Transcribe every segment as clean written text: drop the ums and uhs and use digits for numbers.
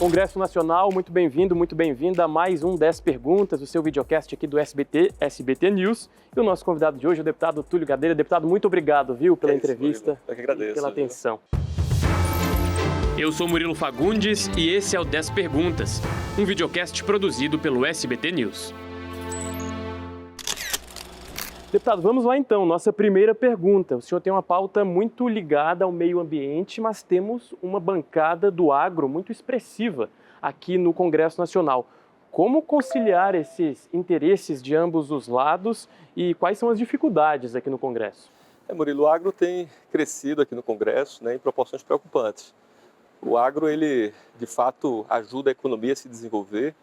Congresso Nacional, muito bem-vindo, muito bem-vinda a mais um 10 Perguntas, o seu videocast aqui do SBT News. E o nosso convidado de hoje é o deputado Túlio Gadelha. Deputado, muito obrigado, viu, pela entrevista. Eu que agradeço, e pela viu? atenção. Eu sou Murilo Fagundes e esse é o 10 Perguntas, um videocast produzido pelo SBT News. Deputado, vamos lá então, nossa primeira pergunta. O senhor tem uma pauta muito ligada ao meio ambiente, mas temos uma bancada do agro muito expressiva aqui no Congresso Nacional. Como conciliar esses interesses de ambos os lados e quais são as dificuldades aqui no Congresso? Murilo, o agro tem crescido aqui no Congresso, em proporções preocupantes. O agro, ele, de fato, ajuda a economia a se desenvolver,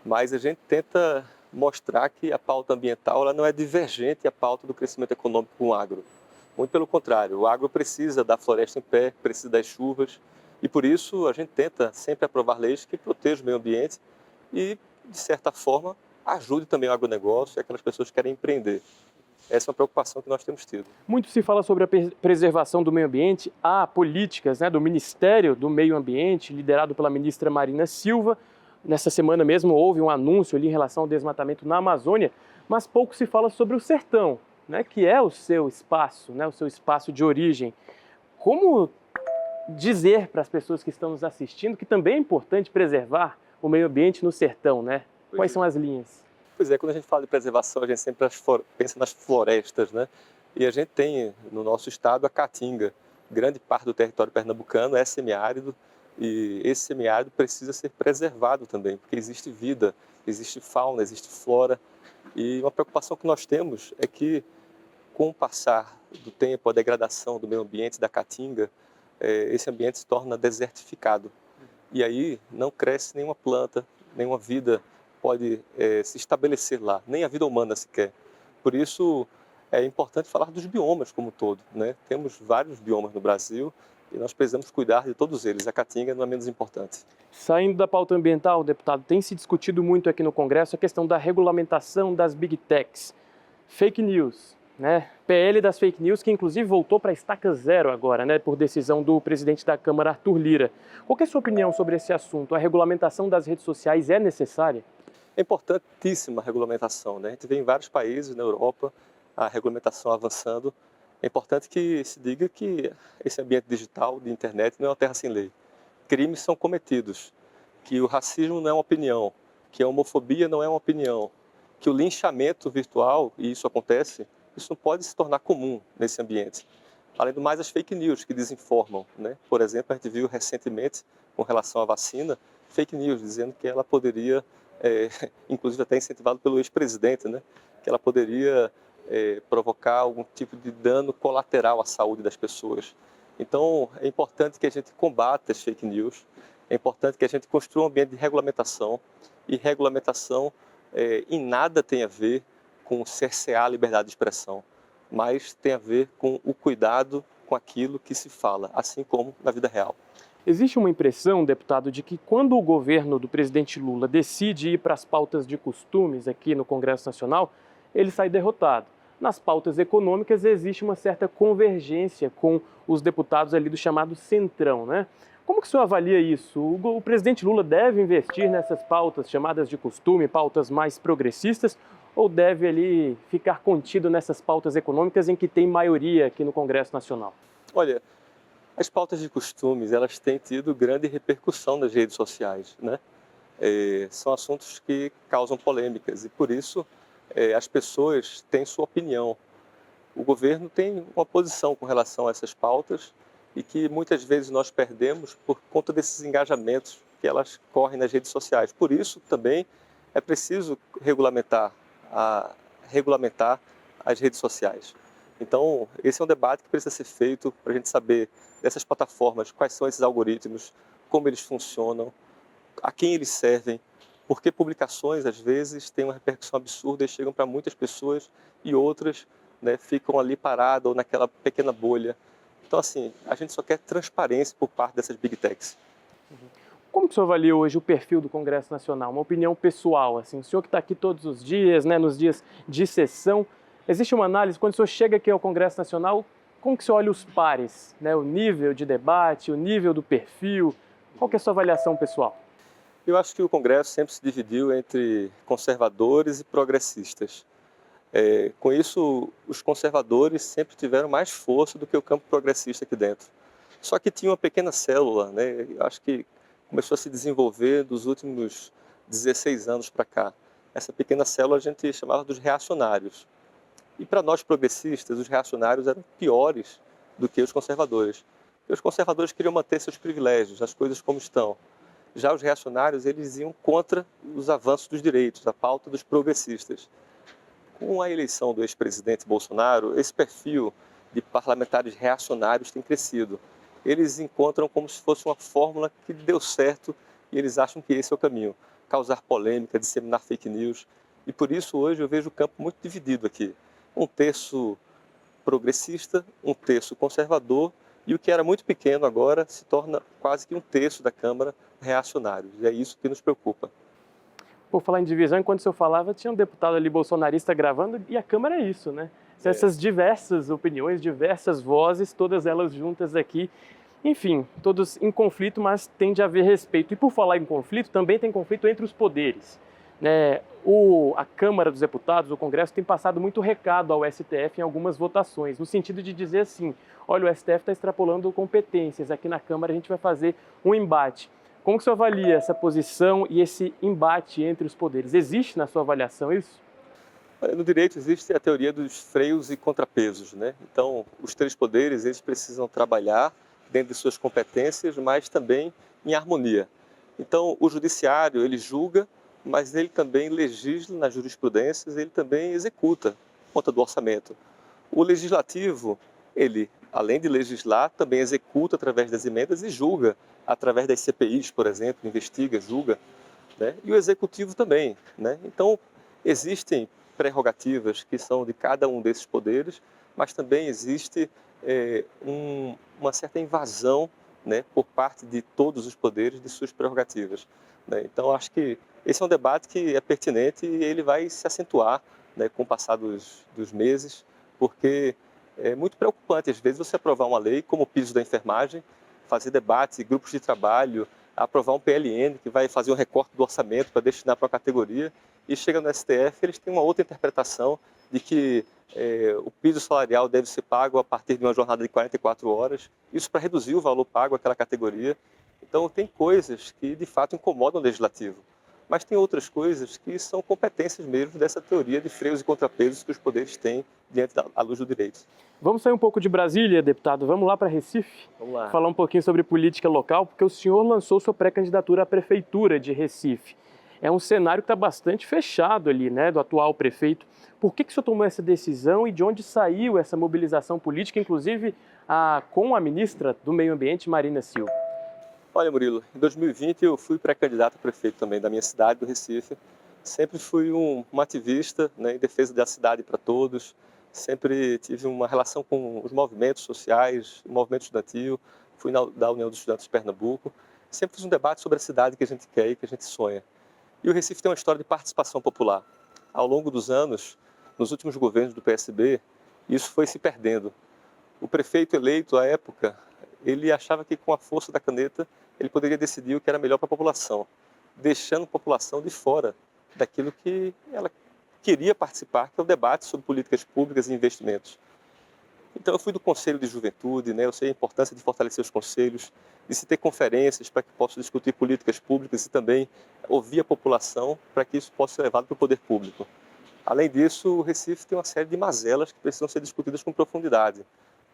mas a gente tenta mostrar que a pauta ambiental ela não é divergente à pauta do crescimento econômico com o agro. Muito pelo contrário, o agro precisa da floresta em pé, precisa das chuvas, e por isso a gente tenta sempre aprovar leis que protejam o meio ambiente e, de certa forma, ajude também o agronegócio e aquelas pessoas que querem empreender. Essa é uma preocupação que nós temos tido. Muito se fala sobre a preservação do meio ambiente. Há políticas do Ministério do Meio Ambiente, liderado pela ministra Marina Silva. Nessa semana mesmo houve um anúncio ali em relação ao desmatamento na Amazônia, mas pouco se fala sobre o sertão, que é o seu espaço, o seu espaço de origem. Como dizer para as pessoas que estão nos assistindo que também é importante preservar o meio ambiente no sertão, Quais são as linhas? Pois é, quando a gente fala de preservação, a gente sempre pensa nas florestas, E a gente tem no nosso estado a caatinga. Grande parte do território pernambucano é semiárido e esse semiárido precisa ser preservado também, porque existe vida, existe fauna, existe flora. E uma preocupação que nós temos é que, com o passar do tempo, a degradação do meio ambiente, da caatinga, esse ambiente se torna desertificado. E aí não cresce nenhuma planta, nenhuma vida pode se estabelecer lá, nem a vida humana sequer. Por isso é importante falar dos biomas como um todo, Temos vários biomas no Brasil e nós precisamos cuidar de todos eles. A caatinga não é menos importante. Saindo da pauta ambiental, deputado, tem se discutido muito aqui no Congresso a questão da regulamentação das Big Techs. Fake news, PL das fake news, que inclusive voltou para a estaca zero agora, por decisão do presidente da Câmara, Arthur Lira. Qual que é a sua opinião sobre esse assunto? A regulamentação das redes sociais é necessária? É importantíssima a regulamentação, A gente vê em vários países na Europa a regulamentação avançando. É importante que se diga que esse ambiente digital, de internet, não é uma terra sem lei. Crimes são cometidos, que o racismo não é uma opinião, que a homofobia não é uma opinião, que o linchamento virtual, e isso acontece, isso não pode se tornar comum nesse ambiente. Além do mais, as fake news que desinformam, Por exemplo, a gente viu recentemente, com relação à vacina, fake news dizendo que ela poderia, inclusive até incentivado pelo ex-presidente, que ela poderia provocar algum tipo de dano colateral à saúde das pessoas. Então, é importante que a gente combata as fake news, é importante que a gente construa um ambiente de regulamentação, e regulamentação em nada tem a ver com cercear a liberdade de expressão, mas tem a ver com o cuidado com aquilo que se fala, assim como na vida real. Existe uma impressão, deputado, de que quando o governo do presidente Lula decide ir para as pautas de costumes aqui no Congresso Nacional, ele sai derrotado. Nas pautas econômicas existe uma certa convergência com os deputados ali do chamado Centrão, Como que o senhor avalia isso? O presidente Lula deve investir nessas pautas chamadas de costume, pautas mais progressistas, ou deve ali ficar contido nessas pautas econômicas em que tem maioria aqui no Congresso Nacional? Olha, as pautas de costumes, elas têm tido grande repercussão nas redes sociais, São assuntos que causam polêmicas e, por isso, as pessoas têm sua opinião. O governo tem uma posição com relação a essas pautas e que muitas vezes nós perdemos por conta desses engajamentos que elas correm nas redes sociais. Por isso, também, é preciso regulamentar as redes sociais. Então, esse é um debate que precisa ser feito para a gente saber dessas plataformas, quais são esses algoritmos, como eles funcionam, a quem eles servem, porque publicações, às vezes, têm uma repercussão absurda e chegam para muitas pessoas e outras ficam ali paradas ou naquela pequena bolha. Então, assim, a gente só quer transparência por parte dessas Big Techs. Como que o senhor avalia hoje o perfil do Congresso Nacional? Uma opinião pessoal, assim, o senhor que está aqui todos os dias, nos dias de sessão, existe uma análise, quando o senhor chega aqui ao Congresso Nacional, como que o senhor olha os pares, o nível de debate, o nível do perfil, qual que é a sua avaliação pessoal? Eu acho que o Congresso sempre se dividiu entre conservadores e progressistas. Com isso, os conservadores sempre tiveram mais força do que o campo progressista aqui dentro. Só que tinha uma pequena célula, né? Eu acho que começou a se desenvolver dos últimos 16 anos para cá. Essa pequena célula a gente chamava dos reacionários. E para nós progressistas, os reacionários eram piores do que os conservadores. Porque os conservadores queriam manter seus privilégios, as coisas como estão. Já os reacionários, eles iam contra os avanços dos direitos, a pauta dos progressistas. Com a eleição do ex-presidente Bolsonaro, esse perfil de parlamentares reacionários tem crescido. Eles encontram como se fosse uma fórmula que deu certo e eles acham que esse é o caminho. Causar polêmica, disseminar fake news. E por isso hoje eu vejo o campo muito dividido aqui. Um terço progressista, um terço conservador e o que era muito pequeno agora se torna quase que um terço da Câmara reacionários. E é isso que nos preocupa. Por falar em divisão, enquanto o senhor falava, tinha um deputado ali bolsonarista gravando e a Câmara é isso, né? São essas diversas opiniões, diversas vozes, todas elas juntas aqui. Enfim, todos em conflito, mas tem de haver respeito. E por falar em conflito, também tem conflito entre os poderes, né? A Câmara dos Deputados, o Congresso, tem passado muito recado ao STF em algumas votações, no sentido de dizer assim, olha, o STF está extrapolando competências, aqui na Câmara a gente vai fazer um embate. Como que o senhor avalia essa posição e esse embate entre os poderes? Existe na sua avaliação isso? No direito existe a teoria dos freios e contrapesos, né? Então, os três poderes, eles precisam trabalhar dentro de suas competências, mas também em harmonia. Então, o judiciário, ele julga, mas ele também legisla nas jurisprudências, ele também executa por conta do orçamento. O legislativo, ele, além de legislar, também executa através das emendas e julga através das CPIs, por exemplo, investiga, julga, né? E o executivo também, né? Então, existem prerrogativas que são de cada um desses poderes, mas também existe uma certa invasão, né, por parte de todos os poderes de suas prerrogativas, né? Então, acho que esse é um debate que é pertinente e ele vai se acentuar, né, com o passar dos meses, porque é muito preocupante, às vezes, você aprovar uma lei como o piso da enfermagem, fazer debates e grupos de trabalho, aprovar um PLN que vai fazer um recorte do orçamento para destinar para uma categoria e chega no STF, eles têm uma outra interpretação de que o piso salarial deve ser pago a partir de uma jornada de 44 horas, isso para reduzir o valor pago àquela categoria. Então, tem coisas que, de fato, incomodam o legislativo, mas tem outras coisas que são competências mesmo dessa teoria de freios e contrapesos que os poderes têm diante da luz do direito. Vamos sair um pouco de Brasília, deputado. Vamos lá para Recife? Vamos lá. Falar um pouquinho sobre política local, porque o senhor lançou sua pré-candidatura à prefeitura de Recife. É um cenário que está bastante fechado ali, né, do atual prefeito. Por que o senhor tomou essa decisão e de onde saiu essa mobilização política, inclusive com a ministra do Meio Ambiente, Marina Silva? Olha, Murilo, em 2020 eu fui pré-candidato a prefeito também da minha cidade, do Recife. Sempre fui um ativista, né, em defesa da cidade para todos. Sempre tive uma relação com os movimentos sociais, o movimento estudantil. Fui da União dos Estudantes de Pernambuco. Sempre fiz um debate sobre a cidade que a gente quer e que a gente sonha. E o Recife tem uma história de participação popular. Ao longo dos anos, nos últimos governos do PSB, isso foi se perdendo. O prefeito eleito à época, ele achava que com a força da caneta ele poderia decidir o que era melhor para a população, deixando a população de fora daquilo que ela queria participar, que é o debate sobre políticas públicas e investimentos. Então eu fui do Conselho de Juventude, né? Eu sei a importância de fortalecer os conselhos, de se ter conferências para que possa discutir políticas públicas e também ouvir a população para que isso possa ser levado para o poder público. Além disso, o Recife tem uma série de mazelas que precisam ser discutidas com profundidade.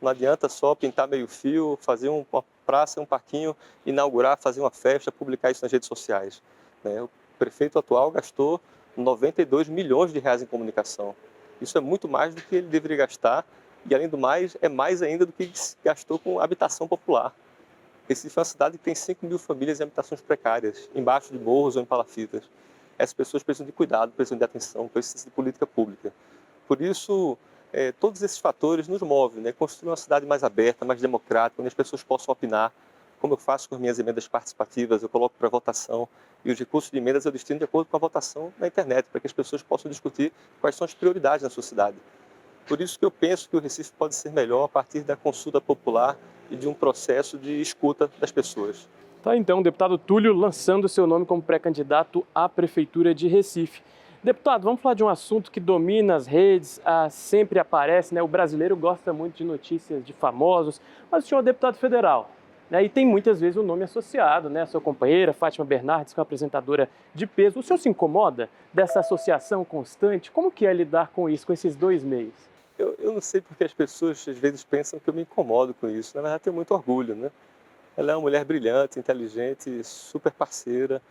Não adianta só pintar meio fio, fazer uma praça, um parquinho, inaugurar, fazer uma festa, publicar isso nas redes sociais, né? O prefeito atual gastou 92 milhões de reais em comunicação. Isso é muito mais do que ele deveria gastar e, além do mais, é mais ainda do que gastou com habitação popular. Recife é uma cidade que tem 5 mil famílias em habitações precárias, embaixo de morros ou em palafitas. Essas pessoas precisam de cuidado, precisam de atenção, precisam de política pública. Por isso, todos esses fatores nos movem, né? Construir uma cidade mais aberta, mais democrática, onde as pessoas possam opinar. Como eu faço com as minhas emendas participativas, eu coloco para votação e os recursos de emendas eu destino de acordo com a votação na internet, para que as pessoas possam discutir quais são as prioridades na sua cidade. Por isso que eu penso que o Recife pode ser melhor a partir da consulta popular e de um processo de escuta das pessoas. Tá, então, o deputado Túlio lançando seu nome como pré-candidato à Prefeitura de Recife. Deputado, vamos falar de um assunto que domina as redes, sempre aparece, né? O brasileiro gosta muito de notícias de famosos, mas o senhor é deputado federal, né? E tem muitas vezes o nome associado, né? A sua companheira, Fátima Bernardes, que é uma apresentadora de peso. O senhor se incomoda dessa associação constante? Como que é lidar com isso, com esses dois meios? Eu não sei porque as pessoas às vezes pensam que eu me incomodo com isso. Na verdade, eu tenho muito orgulho, né? Ela é uma mulher brilhante, inteligente, super parceira,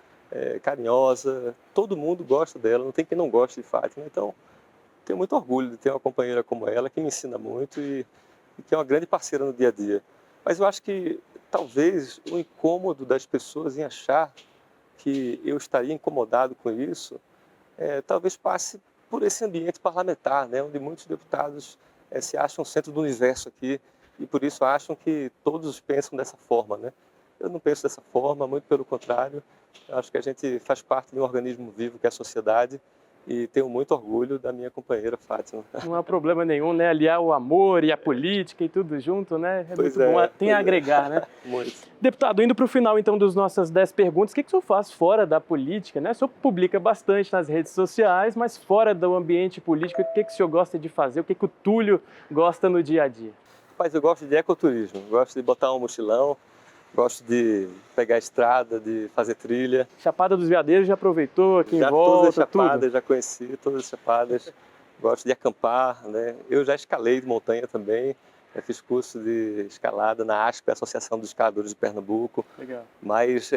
carinhosa. Todo mundo gosta dela, não tem quem não goste de Fátima. Então, tenho muito orgulho de ter uma companheira como ela, que me ensina muito e que é uma grande parceira no dia a dia. Mas eu acho que talvez o incômodo das pessoas em achar que eu estaria incomodado com isso, talvez passe por esse ambiente parlamentar, né, onde muitos deputados se acham centro do universo aqui e por isso acham que todos pensam dessa forma, né? Eu não penso dessa forma, muito pelo contrário. Eu acho que a gente faz parte de um organismo vivo que é a sociedade e tenho muito orgulho da minha companheira Fátima. Não há problema nenhum, né? Aliar o amor e a política e tudo junto, né? É Pois muito bom, tem a pois agregar, né? Muito. Deputado, indo para o final então das nossas 10 perguntas, o que o senhor faz fora da política, né? O senhor publica bastante nas redes sociais, mas fora do ambiente político, o que o senhor gosta de fazer? O que o Túlio gosta no dia a dia? Mas eu gosto de ecoturismo, gosto de botar um mochilão, gosto de pegar a estrada, de fazer trilha. Chapada dos Veadeiros já aproveitou aqui em Já volta, todas as chapadas, tudo? já conheci todas as chapadas. Gosto de acampar, né? Eu já escalei de montanha também. Eu fiz curso de escalada na ASP, Associação dos Escaladores de Pernambuco. Legal. Mas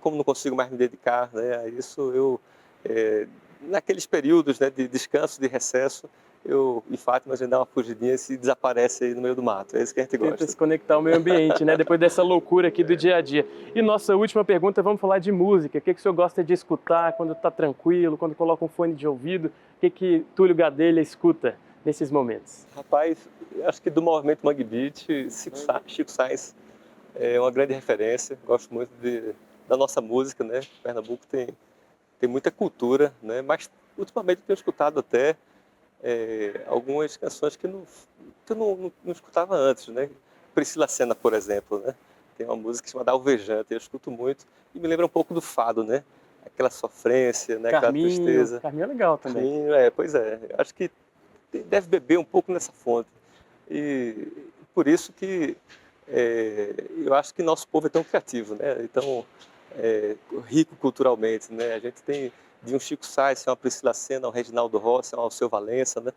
como não consigo mais me dedicar, né, a isso, naqueles períodos, né, de descanso, de recesso, eu e Fátima a gente dá uma fugidinha e se desaparece aí no meio do mato. É isso que a gente Tenta gosta. se conectar ao meio ambiente, né? Depois dessa loucura aqui do dia a dia. E nossa última pergunta, vamos falar de música. O que o senhor gosta de escutar quando está tranquilo, quando coloca um fone de ouvido? O que Túlio Gadelha escuta nesses momentos? Rapaz, acho que do movimento Mangue Beat, Chico Sainz é uma grande referência. Gosto muito da nossa música, né? Pernambuco tem muita cultura, né? Mas ultimamente eu tenho escutado até algumas canções que eu não escutava antes, né? Priscila Senna, por exemplo, né? Tem uma música chamada Alvejante, eu escuto muito e me lembra um pouco do fado, né? Aquela sofrência, né? Aquela tristeza. Carminho é legal também. Carminho, pois é. Acho que deve beber um pouco nessa fonte. E por isso que eu acho que nosso povo é tão criativo, né? Tão rico culturalmente, né? A gente tem de um Chico Sainz, uma Priscila Senna, um Reginaldo Rossi, um Alceu Valença, né?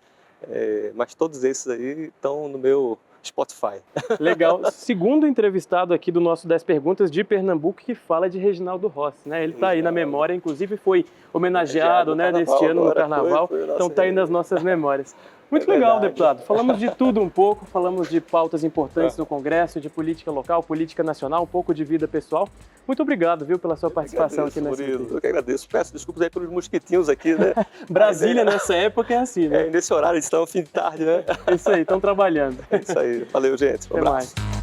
Mas todos esses aí estão no meu Spotify. Legal. Segundo entrevistado aqui do nosso 10 Perguntas de Pernambuco que fala de Reginaldo Rossi, né? Ele está aí na memória, inclusive foi homenageado, né, neste ano no Carnaval, então está aí nas nossas memórias. Muito legal, deputado. Falamos de tudo um pouco, falamos de pautas importantes no Congresso, de política local, política nacional, um pouco de vida pessoal. Muito obrigado, viu, pela sua participação aqui nessa entrevista. Eu que agradeço. Peço desculpas aí pelos mosquitinhos aqui, né? Brasília nessa época é assim, né? Nesse horário, eles estão fim de tarde, né? É isso aí, estão trabalhando. É isso aí. Valeu, gente. Um Até abraço. mais.